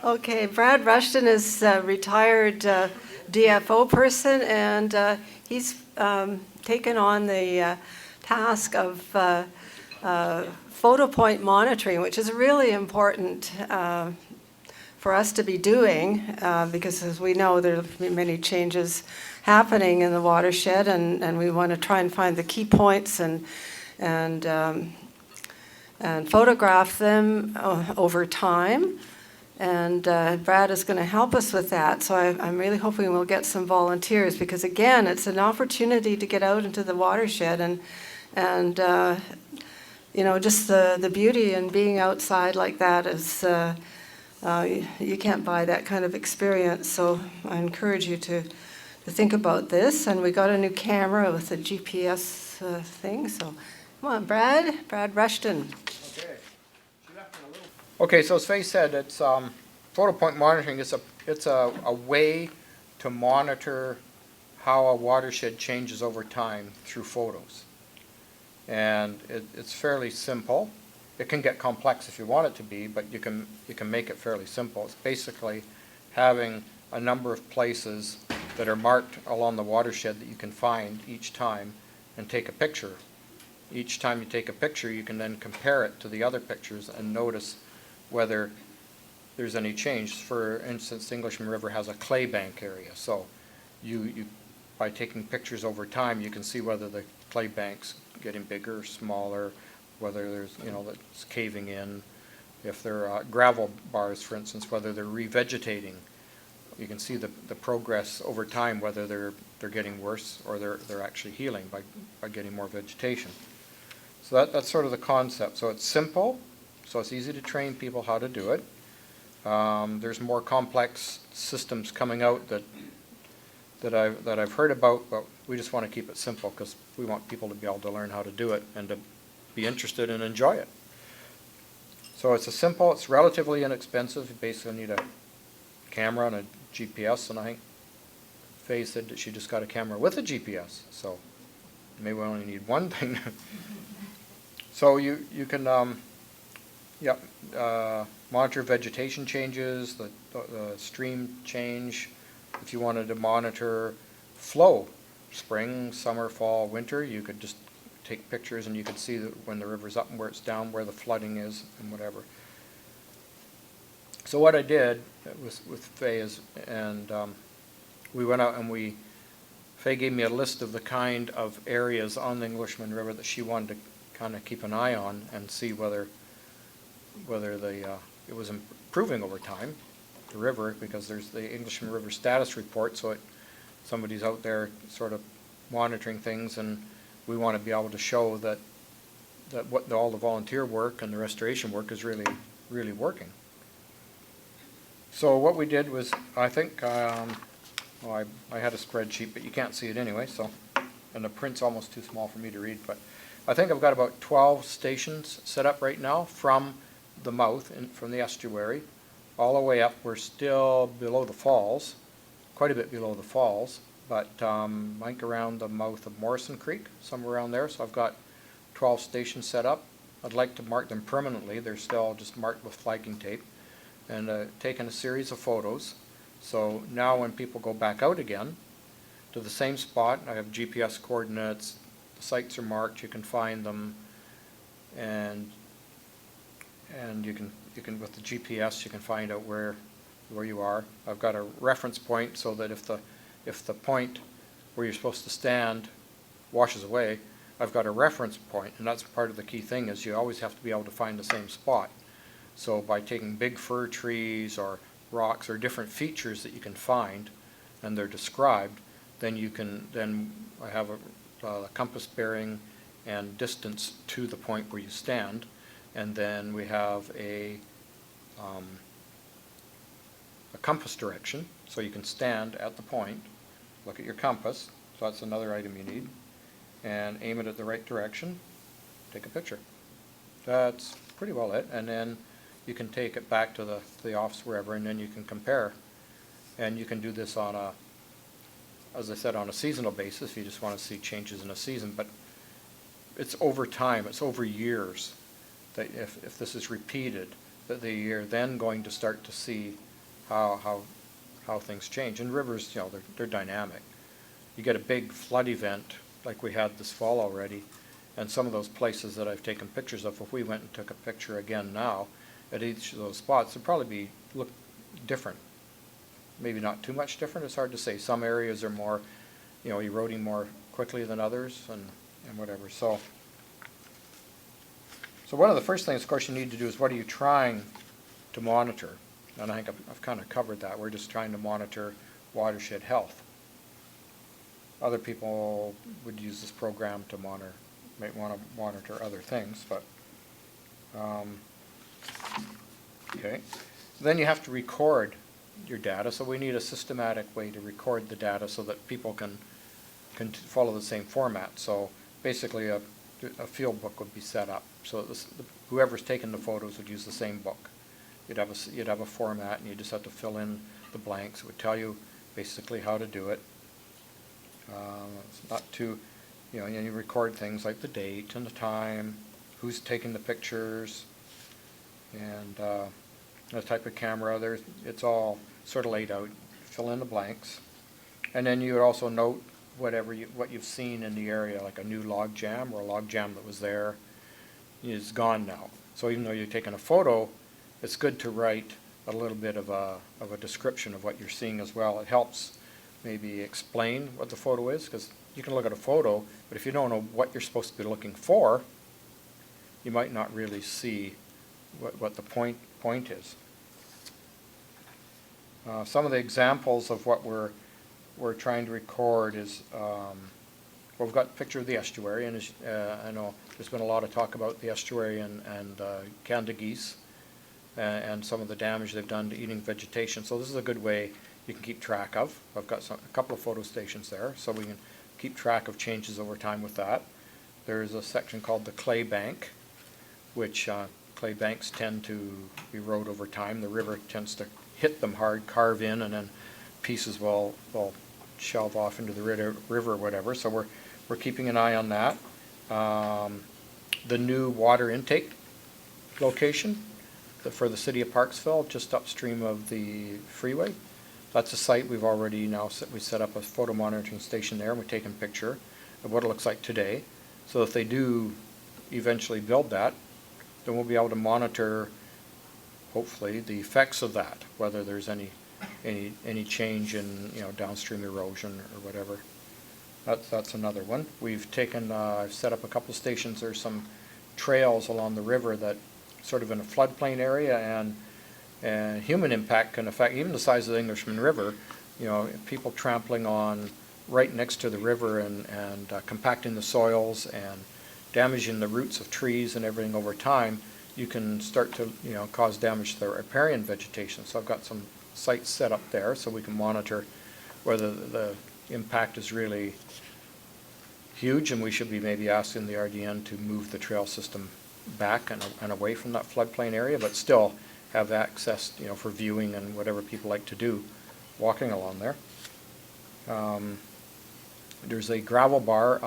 Okay, Brad Rushton is a retired DFO person, and he's taken on the task of photo point monitoring, which is really important for us to be doing because, as we know, there have been many changes happening in the watershed, and we want to try and find the key points and photograph them over time. And Brad is going to help us with that. So I'm really hoping we'll get some volunteers because, again, it's an opportunity to get out into the watershed and you know, just the beauty in being outside like that is you can't buy that kind of experience. So I encourage you to think about this. And we got a new camera with a GPS thing. So come on, Brad Rushton. Okay, so as Faye said, it's photo point monitoring. It's a way to monitor how a watershed changes over time through photos, and it's fairly simple. It can get complex if you want it to be, but you can make it fairly simple. It's basically having a number of places that are marked along the watershed that you can find each time and take a picture. Each time you take a picture, you can then compare it to the other pictures and notice whether there's any change. For instance, the Englishman River has a clay bank area, so you by taking pictures over time, you can see whether the clay bank's getting bigger, smaller, whether there's, you know, that's caving in. If there are gravel bars, for instance, whether they're revegetating, you can see the progress over time, whether they're getting worse or they're actually healing by getting more vegetation. So that's sort of the concept. So it's simple. So it's easy to train people how to do it. There's more complex systems coming out that I've heard about, but we just want to keep it simple because we want people to be able to learn how to do it and to be interested and enjoy it. So it's relatively inexpensive. You basically need a camera and a GPS, and I think Faye said that she just got a camera with a GPS, so maybe we only need one thing. So you can monitor vegetation changes, the stream change. If you wanted to monitor flow, spring, summer, fall, winter, you could just take pictures and you could see when the river's up and where it's down, where the flooding is, and whatever. So what I did with Faye is, and we went out and Faye gave me a list of the kind of areas on the Englishman River that she wanted to kind of keep an eye on and see whether it was improving over time, the river, because there's the Englishman River status report, so somebody's out there sort of monitoring things, and we want to be able to show that all the volunteer work and the restoration work is really, really working. So what we did was, I think, I had a spreadsheet, but you can't see it anyway, so, and the print's almost too small for me to read, but I think I've got about 12 stations set up right now from the mouth, from the estuary, all the way up. We're still below the falls, quite a bit below the falls, but I think around the mouth of Morrison Creek, somewhere around there. So I've got 12 stations set up. I'd like to mark them permanently. They're still just marked with flagging tape, and taken a series of photos. So now when people go back out again to the same spot, I have GPS coordinates, the sites are marked, you can find them, and you can with the GPS you can find out where you are. I've got a reference point so that if the point where you're supposed to stand washes away, I've got a reference point, and that's part of the key thing, is you always have to be able to find the same spot. So by taking big fir trees or rocks or different features that you can find and they're described, then I have a compass bearing and distance to the point where you stand, and then we have a compass direction, so you can stand at the point, look at your compass, so that's another item you need, and aim it at the right direction, take a picture. That's pretty well it, and then you can take it back to the office wherever, and then you can compare. And you can do this on as I said, on a seasonal basis if you just want to see changes in a season, but it's over time, it's over years, that if this is repeated, that you're then going to start to see how things change. And rivers, you know, they're dynamic. You get a big flood event like we had this fall already, and some of those places that I've taken pictures of, if we went and took a picture again now at each of those spots, it'd probably look different. Maybe not too much different, it's hard to say. Some areas are more, you know, eroding more quickly than others and whatever. So one of the first things, of course, you need to do is what are you trying to monitor? And I think I've kind of covered that. We're just trying to monitor watershed health. Other people would use this program to might want to monitor other things, but okay. Then you have to record your data, so we need a systematic way to record the data so that people can follow the same format. So basically a field book would be set up, so whoever's taking the photos would use the same book. You'd have a format, and you just have to fill in the blanks. It would tell you basically how to do it. It's not too, you know, you record things like the date and the time, who's taking the pictures, and the type of camera. It's all sort of laid out. Fill in the blanks, and then you would also note what you've seen in the area, like a new log jam or a log jam that was there is gone now. So even though you're taking a photo, it's good to write a little bit of a description of what you're seeing as well. It helps maybe explain what the photo is, because you can look at a photo, but if you don't know what you're supposed to be looking for, you might not really see what the point is. Some of the examples of what we're trying to record is, well, we've got a picture of the estuary, and I know there's been a lot of talk about the estuary and Canada geese and some of the damage they've done to eating vegetation. So this is a good way you can keep track of. I've got a couple of photo stations there, so we can keep track of changes over time with that. There's a section called the clay bank, which clay banks tend to erode over time. The river tends to hit them hard, carve in, and then pieces will shelve off into the river or whatever. So we're keeping an eye on that. The new water intake location for the city of Parksville, just upstream of the freeway. That's a site we've already we set up a photo monitoring station there, and we've taken a picture of what it looks like today. So if they do eventually build that, then we'll be able to monitor, hopefully, the effects of that, whether there's any change in, you know, downstream erosion or whatever. That's another one. We've taken, I've set up a couple stations. There's some trails along the river that sort of in a floodplain area, and human impact can affect even the size of the Englishman River. You know, people trampling on right next to the river and compacting the soils and damaging the roots of trees and everything over time. You can start to, you know, cause damage to the riparian vegetation. So I've got some sites set up there so we can monitor whether the impact is really huge, and we should be maybe asking the RDN to move the trail system back and away from that floodplain area, but still have access, you know, for viewing and whatever people like to do walking along there. There's a gravel bar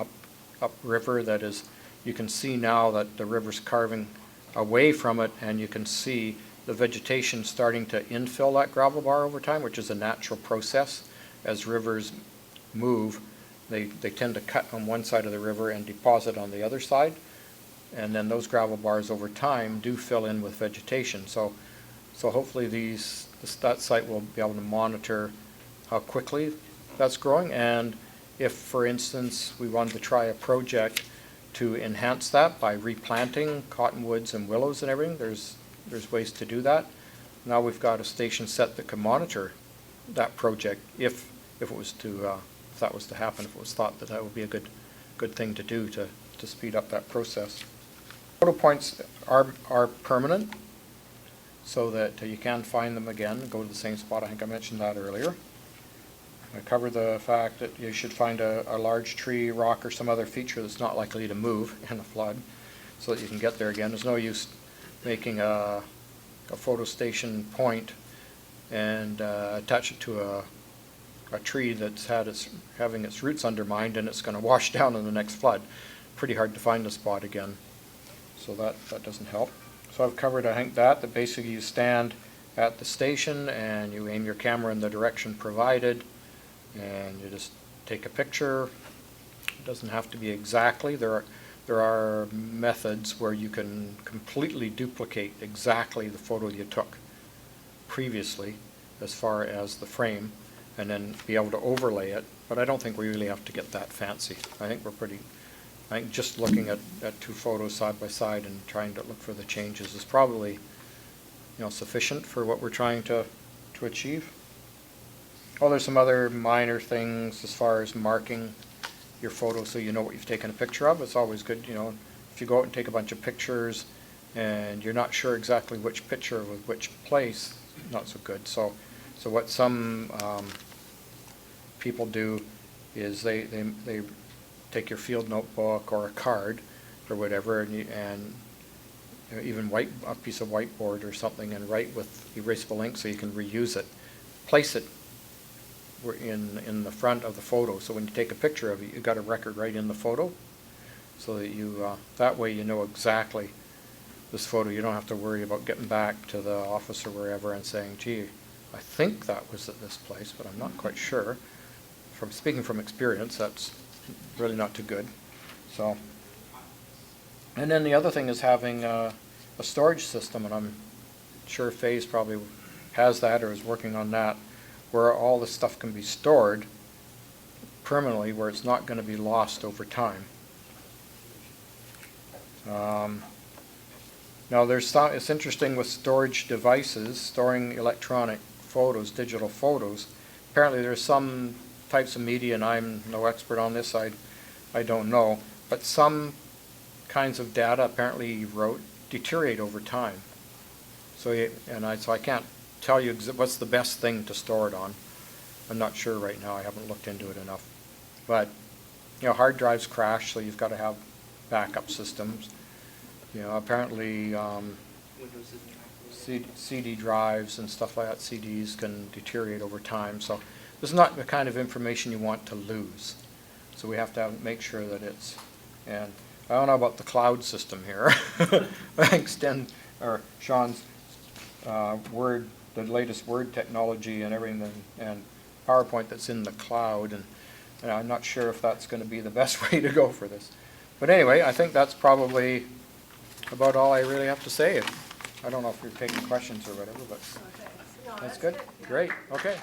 up river that is, you can see now that the river's carving away from it, and you can see the vegetation starting to infill that gravel bar over time, which is a natural process. As rivers move, they tend to cut on one side of the river and deposit on the other side, and then those gravel bars over time do fill in with vegetation. So hopefully that site will be able to monitor how quickly that's growing, and if, for instance, we wanted to try a project to enhance that by replanting cottonwoods and willows and everything, there's ways to do that. Now we've got a station set that can monitor that project if that was to happen, if it was thought that would be a good thing to do to speed up that process. Photo points are permanent, so that you can find them again, go to the same spot. I think I mentioned that earlier. I covered the fact that you should find a large tree, rock, or some other feature that's not likely to move in a flood so that you can get there again. There's no use making a photo station point and attach it to a tree that's having its roots undermined, and it's going to wash down in the next flood. Pretty hard to find the spot again. So that doesn't help. So I've covered, I think, that basically you stand at the station, and you aim your camera in the direction provided, and you just take a picture. It doesn't have to be exactly. There are methods where you can completely duplicate exactly the photo you took previously as far as the frame, and then be able to overlay it, but I don't think we really have to get that fancy. I think I think just looking at two photos side by side and trying to look for the changes is probably, sufficient for what we're trying to achieve. Oh, there's some other minor things as far as marking your photo so you know what you've taken a picture of. It's always good, if you go out and take a bunch of pictures and you're not sure exactly which picture with which place, not so good. So what some people do is they take your field notebook or a card or whatever, and even a piece of whiteboard or something, and write with erasable ink so you can reuse it. Place it in the front of the photo, so when you take a picture of it, you've got a record right in the photo, so that that way you know exactly this photo. You don't have to worry about getting back to the office or wherever and saying, gee, I think that was at this place, but I'm not quite sure. Speaking from experience, that's really not too good. So, and then the other thing is having a storage system, and I'm sure FAYES probably has that or is working on that, where all the stuff can be stored permanently, where it's not going to be lost over time. Now it's interesting with storage devices, storing electronic photos, digital photos. Apparently there's some types of media, and I'm no expert on this, I don't know, but some kinds of data, apparently you wrote, deteriorate over time. So I can't tell you what's the best thing to store it on. I'm not sure right now. I haven't looked into it enough. But hard drives crash, so you've got to have backup systems. Apparently CD drives and stuff like that, CDs can deteriorate over time. So this is not the kind of information you want to lose. So we have to make sure that it's, and I don't know about the cloud system here. I think Sean's Word, the latest Word technology and everything, and PowerPoint that's in the cloud, and I'm not sure if that's going to be the best way to go for this. But anyway, I think that's probably about all I really have to say. I don't know if you're taking questions or whatever, but Okay. No, that's good. Yeah. Great. Okay.